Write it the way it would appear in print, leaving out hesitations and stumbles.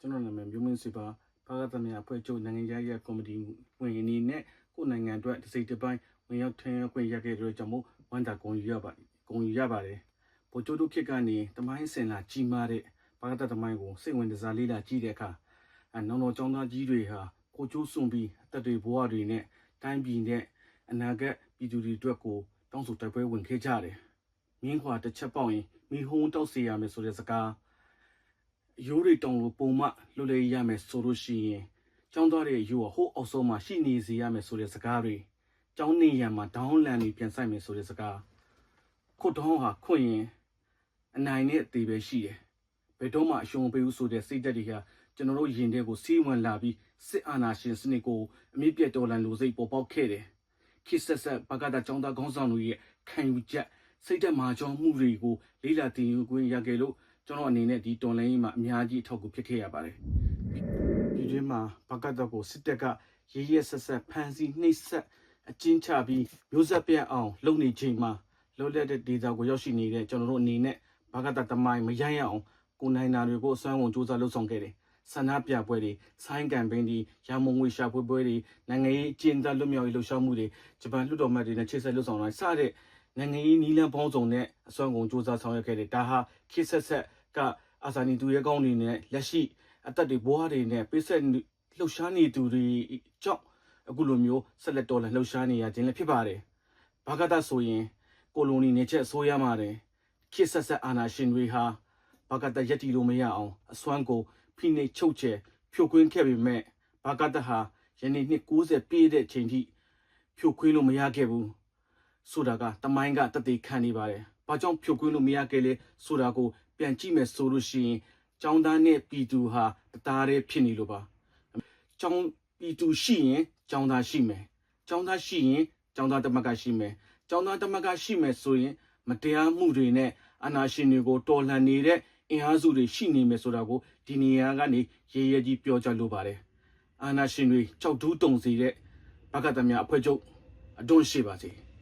ကျွန်တော်နာမည်မျိုးမင်းစီပါဘာသာသမယအဖွဲ့ချုပ်နိုင်ငံရေးကော်မတီဝင်အနေနဲ့ကိုနိုင်ငံအတွက်တစ်စိတ်တစ်ပိုင်းဝင်ရောက်ထင်းခွင့်ရခဲ့တဲ့ကြောင့်မို့ဝမ်းသာဂုဏ်ယူရပါတယ်ဗိုလ်ချုပ်တို့ခေတ်ကနေတမိုင်းစင်လာကြီးမားတဲ့ဘာသာသမိုင်းကိုစိတ်ဝင်စားလေးလာကြည့်တဲ့အခါနောင်တော်ကျောင်းသားကြီးတွေဟာကိုကျိုးစွန့်ပြီးအသက်တွေဘဝတွေနဲ့တိုင်းပြည်နဲ့အနာဂတ်ပြည်သူတွေအတွက်ကိုတောင်းဆိုတိုက်ပွဲဝင်ခဲ့ကြတယ်မြင်းခွာတစ်ချက်ပေါက်ရင်မိဟုံးတောက်စေရမယ်ဆိုတဲ့စကားရိုးတွေတောင်လို့ပုံမှလွတ်လည်ရမယ်ဆိုလို့ရှိရင်ကျောင်းသားတွေရိုးဟိုးအောက်ဆုံးမှာရှိနေစေရမယ်ဆိုတဲ့စကားတွေကျောင်းနေရမှာဒေါင်းလန်တွေပြန်ဆိုင်မယ်ဆိုတဲ့စကားခုတ်တောင်းဟာခွင့်ရင်အနိုင်နဲ့အသေးပဲရှိတယ်ဘယ်တော့မှအရှုံးပေးဘူးဆိုတဲ့စိတ်ဓာတ်တွေကကျွန်တော်တို့ယင်တဲ့ကိုစီးဝင်လာပြီးစစ်အာဏာရှင်စနစ်ကိုအမြင့်ပြတ်တော်လှန်လိုစိတ်ပေါ်ပေါက်ခဲ့တယ်ခေတ်ဆက်ဘကတာကျောင်းသားခေါင်းဆောင်တွေရဲ့ခံယူချက်စိတ်ဓာတ်မာကျောင်းမှုတွေကိုလေးလာတင်ယူခွင့်ရခဲ့လို့ကျွန်တော်အနေနဲ့ဒီတော်လိုင်းမှာအများကြီးအထောက်အကူဖြစ်ခဲ့ရပါတယ်ဒီတွင်မှာဘကတာကိုစစ်တပ်ကရဲဆက်ဖမ်းဆီးနှိပ်စက်အကျဉ်းချပြီးမျိုးဆက်ပြတ်အောင်လုပ်နေချိန်မှာလောလက်တဲ့ဒေတာကိုရောက်ရှိနေတဲ့ကျွန်တော်တို့အနေနဲ့ဘကတာတမိုင်းမရိုင်းရအောင်ကိုနိုင်နာတွေကိုအစွမ်းကုန်စူးစမ်းလှုပ်ဆောင်ခဲ့တယ်ဆန္ဒပြပွဲတွေဆိုင်းကမ်ပိန်းတွေရမုံငွေရှာဖွေပွဲတွေနိုင်ငံရေးအကျဉ်းသားလွတ်မြောက်ရေးလှုပ်ရှားမှုတွေဂျပန်လွှတ်တော်မှတ်တွေနဲ့ချိတ်ဆက်လှုပ်ဆောင်တာစတဲ့နိုင်ငံရေးနီလန်းပေါင်းစုံနဲ့အစွမ်းကုန်စူးစမ်းဆောင်ရွက်ခဲ့တယ်ဒါဟာခေတ်ဆက်ကအာဇာနည်သူရဲကောင်းတွေနဲ့လက်ရှိအသက်တွေဘဝတွေနဲ့ပိဆက်လှုပ်ရှားနေသူတွေကြောင့်အခုလိုမျိုးဆက်လက်တော်လှန်လှုပ်ရှားနေရခြင်းလည်းဖြစ်ပါတယ်ဘာကတာဆိုရင်ကိုလိုနီနေချက်ဆိုရမှာတယ်ခေတ်ဆက်အာဏာရှင်တွေဟာဘာကတာရက်တီလို့မရအောင်အစွမ်းကိုဖိနှိပ်ချုပ်ချယ်ဖြိုခွင်းခဲ့ပေမဲ့ဘာကတာဟာယနေ့နှစ်90ပြည့်တဲ့ချိန်ထိဖြိုခွင်းလို့မရခဲ့ဘူးဆိုတာကတမိုင်းကတသက်ခံနေပါတယ်။ဘာကြောင့်ဖြိုခွင်းလို့မရခဲ့လဲဆိုတာကိုပြန်ကြည့်မယ်ဆိုလို့ရှိရင်ကျောင်းသားနဲ့ပြည်သူဟာတသားတည်းဖြစ်နေလို့ပါ။ကျောင်းပြည်သူရှိရင်ကျောင်းသားရှိမယ်။ကျောင်းသားရှိရင်ကျောင်းသားတမကရှိမယ်။ကျောင်းသားတမကရှိမယ်ဆိုရင်မတရားမှုတွေနဲ့အာဏာရှင်တွေကိုတော်လှန်နေတဲ့အင်အားစုတွေရှိနေမယ်ဆိုတာကိုဒီနေရာကနေရေရဲကြီးပြောကြလိုပါတယ်။အာဏာရှင်တွေကြောက်တူးတုံစေတဲ့ဘကတများအဖွဲ့ချုပ်အတွန်းရှိပါစေ။